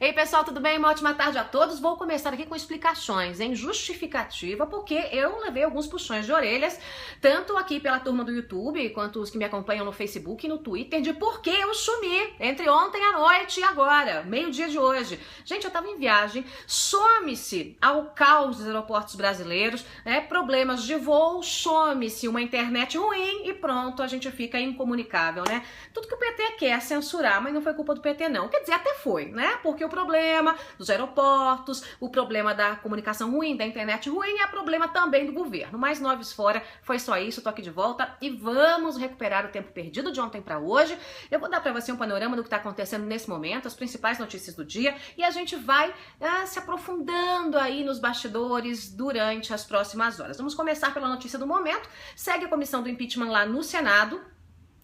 Ei pessoal, tudo bem? Uma ótima tarde a todos. Vou começar aqui com explicações, em justificativa, porque eu levei alguns puxões de orelhas, tanto aqui pela turma do YouTube, quanto os que me acompanham no Facebook e no Twitter, de por que eu sumi entre ontem à noite e agora, meio-dia de hoje. Gente, eu tava em viagem, some-se ao caos dos aeroportos brasileiros, problemas de voo, some-se uma internet ruim e pronto, a gente fica incomunicável, né? Tudo que o PT quer censurar, mas não foi culpa do PT não. Quer dizer, até foi, né? Porque o problema dos aeroportos, o problema da comunicação ruim, da internet ruim, é problema também do governo. Mas noves fora, foi só isso, tô aqui de volta e vamos recuperar o tempo perdido de ontem para hoje. Eu vou dar para você um panorama do que está acontecendo nesse momento, as principais notícias do dia, e a gente vai se aprofundando aí nos bastidores durante as próximas horas. Vamos começar pela notícia do momento. Segue a comissão do impeachment lá no Senado.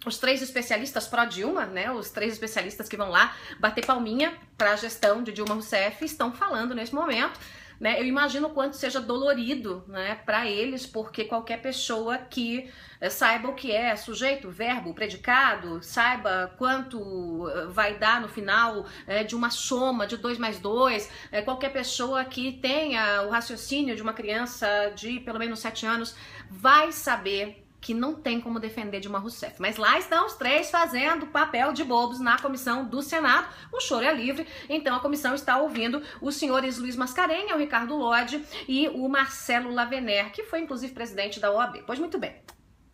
Os 3 especialistas pró-Dilma, né, os 3 especialistas que vão lá bater palminha para a gestão de Dilma Rousseff estão falando nesse momento, né? Eu imagino o quanto seja dolorido, né, para eles, porque qualquer pessoa que saiba o que é sujeito, verbo, predicado, saiba quanto vai dar no final de uma soma de 2 mais 2, qualquer pessoa que tenha o raciocínio de uma criança de pelo menos 7 anos vai saber que não tem como defender Dilma Rousseff. Mas lá estão os 3 fazendo papel de bobos na comissão do Senado. O choro é livre, então a comissão está ouvindo os senhores Luiz Mascarenhas, o Ricardo Lodge e o Marcelo Lavener, que foi inclusive presidente da OAB. Pois muito bem.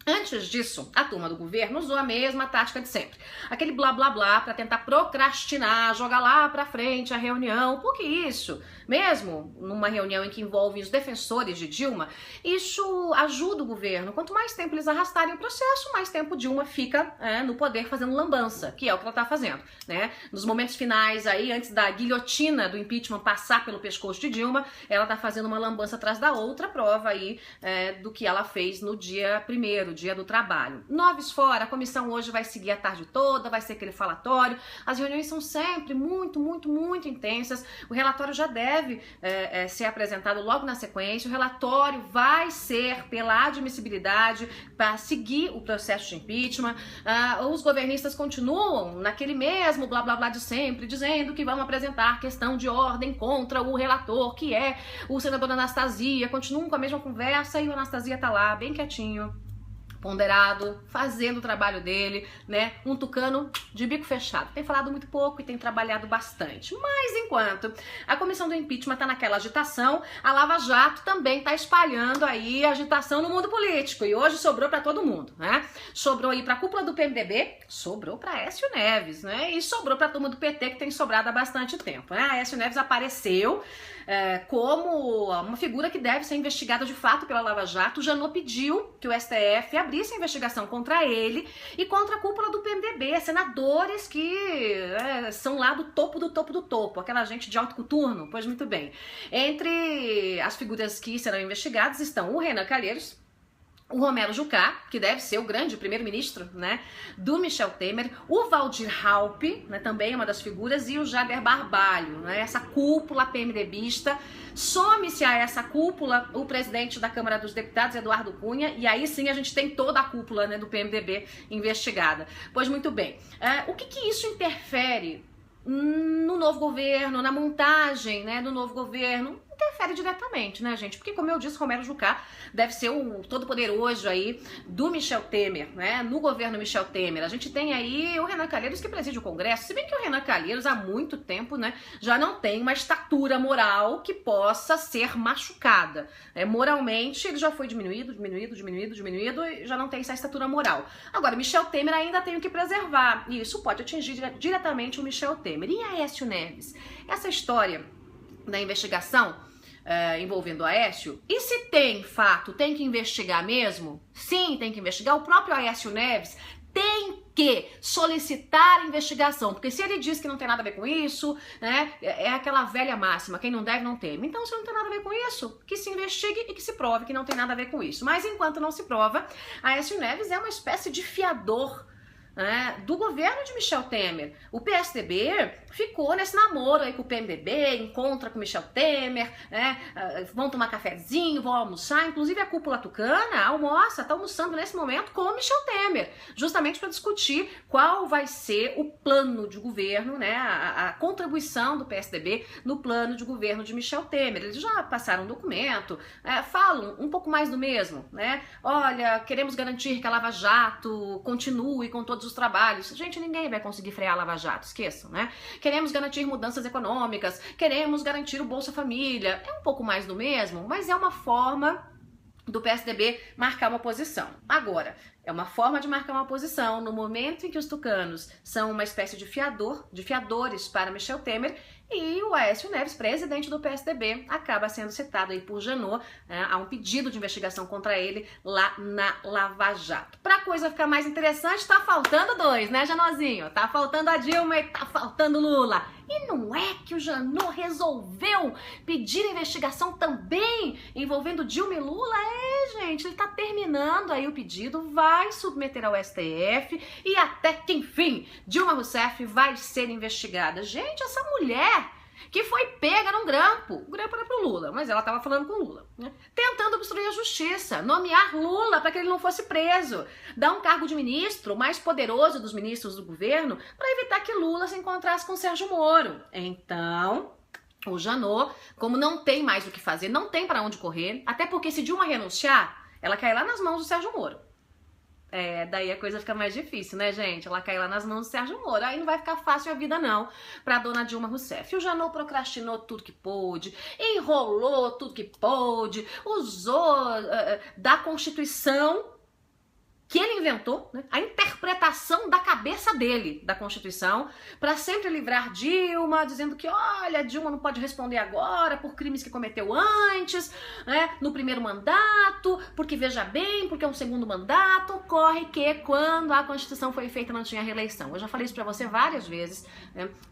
Antes disso, a turma do governo usou a mesma tática de sempre. Aquele blá blá blá para tentar procrastinar, jogar lá para frente a reunião. Por que isso? Mesmo numa reunião em que envolve os defensores de Dilma, isso ajuda o governo. Quanto mais tempo eles arrastarem o processo, mais tempo Dilma fica no poder fazendo lambança, que é o que ela tá fazendo, né? Nos momentos finais aí, antes da guilhotina do impeachment passar pelo pescoço de Dilma, ela tá fazendo uma lambança atrás da outra, prova aí do que ela fez no dia 1º, dia do trabalho. Noves fora, a comissão hoje vai seguir a tarde toda, vai ser aquele falatório. As reuniões são sempre muito intensas. O relatório já deve ser apresentado logo na sequência. O relatório vai ser pela admissibilidade para seguir o processo de impeachment. Os governistas continuam naquele mesmo blá blá blá de sempre, dizendo que vão apresentar questão de ordem contra o relator, que é o senador Anastasia. Continuam com a mesma conversa e o Anastasia tá lá, bem quietinho, ponderado, fazendo o trabalho dele, né? Um tucano de bico fechado. Tem falado muito pouco e tem trabalhado bastante. Mas enquanto a comissão do impeachment tá naquela agitação, a Lava Jato também tá espalhando aí agitação no mundo político. E hoje sobrou para todo mundo, né? Sobrou aí pra cúpula do PMDB, sobrou pra Aécio Neves, né? E sobrou pra turma do PT, que tem sobrado há bastante tempo, né? Aécio Neves apareceu como uma figura que deve ser investigada de fato pela Lava Jato. O Janot pediu que o STF abrisse a investigação contra ele e contra a cúpula do PMDB, senadores que são lá do topo, aquela gente de alto coturno. Pois muito bem. Entre as figuras que serão investigadas estão o Renan Calheiros, o Romero Jucá, que deve ser o grande primeiro-ministro, né, do Michel Temer, o Waldir Raupp, né, também é uma das figuras, e o Jader Barbalho, né, essa cúpula PMDBista. Some-se a essa cúpula o presidente da Câmara dos Deputados, Eduardo Cunha, e aí sim a gente tem toda a cúpula, né, do PMDB investigada. Pois muito bem, o que isso interfere no novo governo, na montagem, né, do novo governo? Interfere diretamente, né, gente? Porque, como eu disse, Romero Jucá deve ser o todo-poderoso aí do Michel Temer, né? No governo Michel Temer. A gente tem aí o Renan Calheiros, que preside o Congresso, se bem que o Renan Calheiros há muito tempo, né, já não tem uma estatura moral que possa ser machucada. Moralmente, ele já foi diminuído, e já não tem essa estatura moral. Agora, Michel Temer ainda tem o que preservar, e isso pode atingir diretamente o Michel Temer. E Aécio Neves? Essa história da investigação envolvendo o Aécio, e se tem fato, tem que investigar mesmo? Sim, tem que investigar. O próprio Aécio Neves tem que solicitar a investigação, porque se ele diz que não tem nada a ver com isso, né, é aquela velha máxima, quem não deve não teme. Então, se não tem nada a ver com isso, que se investigue e que se prove que não tem nada a ver com isso. Mas enquanto não se prova, Aécio Neves é uma espécie de fiador do governo de Michel Temer. O PSDB ficou nesse namoro aí com o PMDB, encontra com Michel Temer, vão tomar cafezinho, vão almoçar, inclusive a cúpula tucana almoça, tá almoçando nesse momento com o Michel Temer, justamente para discutir qual vai ser o plano de governo, a contribuição do PSDB no plano de governo de Michel Temer. Eles já passaram um documento, falam um pouco mais do mesmo, olha, queremos garantir que a Lava Jato continue com todos os trabalhos. Gente, ninguém vai conseguir frear a Lava Jato, esqueçam, Queremos garantir mudanças econômicas, queremos garantir o Bolsa Família. É um pouco mais do mesmo, mas é uma forma do PSDB marcar uma posição. Agora, é uma forma de marcar uma posição no momento em que os tucanos são uma espécie de fiadores para Michel Temer, e o Aécio Neves, presidente do PSDB, acaba sendo citado aí por Janot. Há um pedido de investigação contra ele lá na Lava Jato. Pra coisa ficar mais interessante, tá faltando dois, Janotzinho? Tá faltando a Dilma e tá faltando Lula. E não é que o Janot resolveu pedir investigação também envolvendo Dilma e Lula? Gente, ele tá terminando aí o pedido, vai submeter ao STF e até que, enfim, Dilma Rousseff vai ser investigada. Gente, essa mulher que foi pega num grampo, o grampo era pro Lula, mas ela tava falando com o Lula, tentando obstruir a justiça, nomear Lula para que ele não fosse preso, dar um cargo de ministro, o mais poderoso dos ministros do governo, para evitar que Lula se encontrasse com Sérgio Moro. Então, o Janot, como não tem mais o que fazer, não tem para onde correr, até porque se Dilma renunciar, ela cai lá nas mãos do Sérgio Moro. Daí a coisa fica mais difícil, gente? Ela cai lá nas mãos do Sérgio Moro. Aí não vai ficar fácil a vida, não, pra dona Dilma Rousseff. O Janot procrastinou tudo que pôde, enrolou tudo que pôde, usou da Constituição que ele inventou, a interpretação da cabeça dele da Constituição, para sempre livrar Dilma, dizendo que, olha, Dilma não pode responder agora por crimes que cometeu antes, no primeiro mandato, porque veja bem, porque é um segundo mandato, ocorre que quando a Constituição foi feita não tinha reeleição. Eu já falei isso para você várias vezes,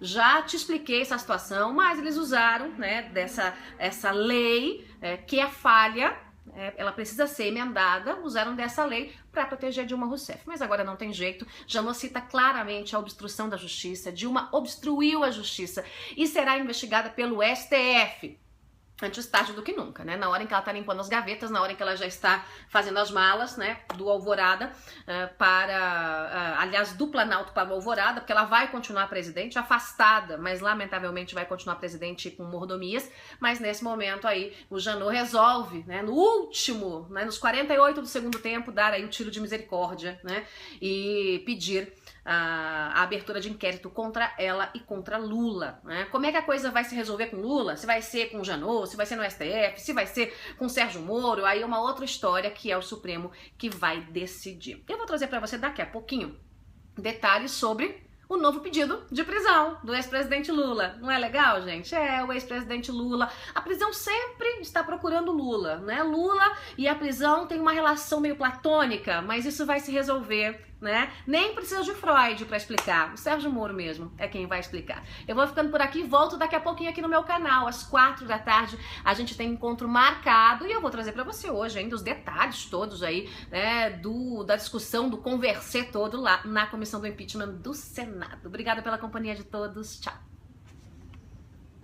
já te expliquei essa situação, mas eles usaram, essa lei que é falha, ela precisa ser emendada, usaram dessa lei para proteger Dilma Rousseff. Mas agora não tem jeito, Janot cita claramente a obstrução da justiça. Dilma obstruiu a justiça e será investigada pelo STF. Antes tarde do que nunca, na hora em que ela está limpando as gavetas, na hora em que ela já está fazendo as malas, do Alvorada aliás, do Planalto para o Alvorada, porque ela vai continuar presidente, afastada, mas lamentavelmente vai continuar presidente com mordomias, mas nesse momento aí o Janot resolve, no último, nos 48 do segundo tempo, dar aí o tiro de misericórdia, e pedir a abertura de inquérito contra ela e contra Lula. Como é que a coisa vai se resolver com Lula? Se vai ser com o Janot, se vai ser no STF, se vai ser com Sérgio Moro, aí é uma outra história que é o Supremo que vai decidir. Eu vou trazer para você daqui a pouquinho detalhes sobre o novo pedido de prisão do ex-presidente Lula. Não é legal, gente? O ex-presidente Lula. A prisão sempre está procurando Lula, Lula e a prisão tem uma relação meio platônica, mas isso vai se resolver, Nem precisa de Freud para explicar. O Sérgio Moro mesmo é quem vai explicar. Eu vou ficando por aqui, volto daqui a pouquinho aqui no meu canal, às 4 da tarde. A gente tem encontro marcado e eu vou trazer para você hoje ainda os detalhes todos aí, da discussão, do conversê todo lá na comissão do impeachment do Senado. Obrigada pela companhia de todos. Tchau.